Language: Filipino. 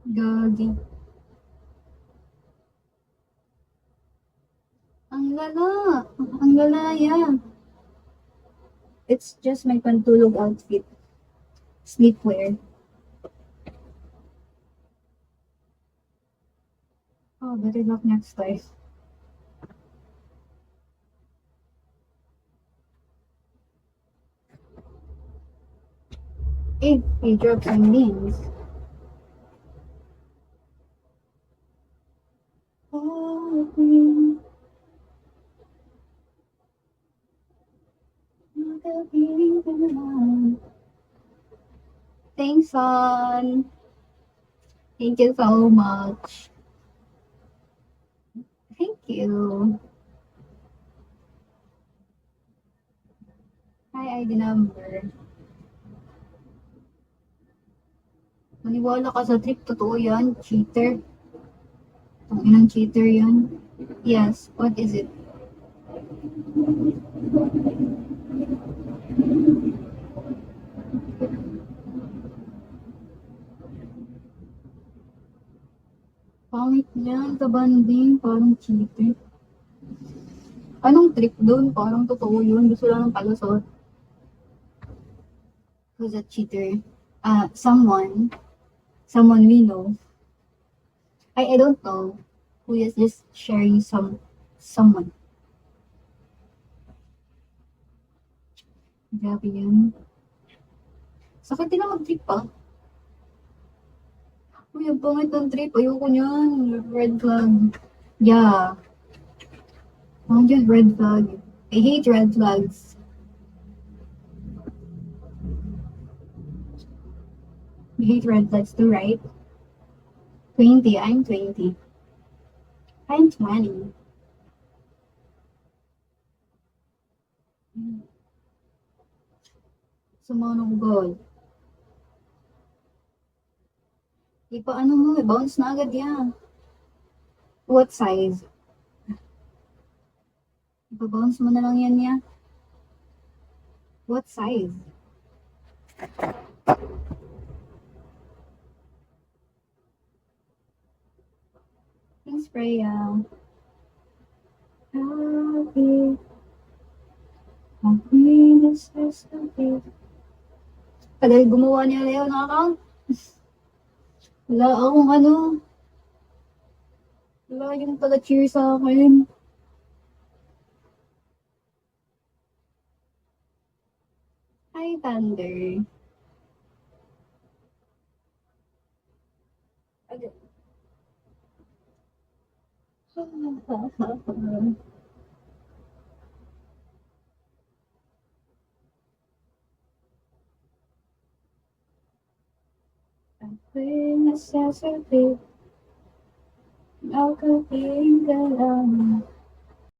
Gagi. Ang lala. Ang lala yan. It's just my pantulog outfit. Sleepwear. Oh, better luck next time. If you drop some beans. Oh, makapiling ka naman. Thanks, son. Thank you so much. Thank you. Hi, ID number. Maniwala ka sa trip, totoo yan. Cheater. Ang inang cheater yan. Yes, what is it? Pangit niyan, kabanding, parang cheater. Anong trip doon? Parang totoo yun. Gusto lang ng palusot. Who's a cheater? Someone we know. I don't know. Who is just sharing someone. Grabe yan. Sakit din na mag-trip pa. Uy, ang pangit ng trip. Ayoko niyan. Red flag. Yeah. Oh, just red flag. I hate red flags. You hate red flags too, right? 20. I'm 20. I'm 20. Sumanong goal. Ipaano mo, bounce na agad yan. What size? Ipa-bounce mo na lang yan niya. What size? Thanks, Freya. Happiness is happy. Tagal gumawa niya Leo ng account. Wala akong ano. Wala yung taga-cheer sa akin. Hi, Thunder. Okay. Ako'y nasasabi, ako ka lang.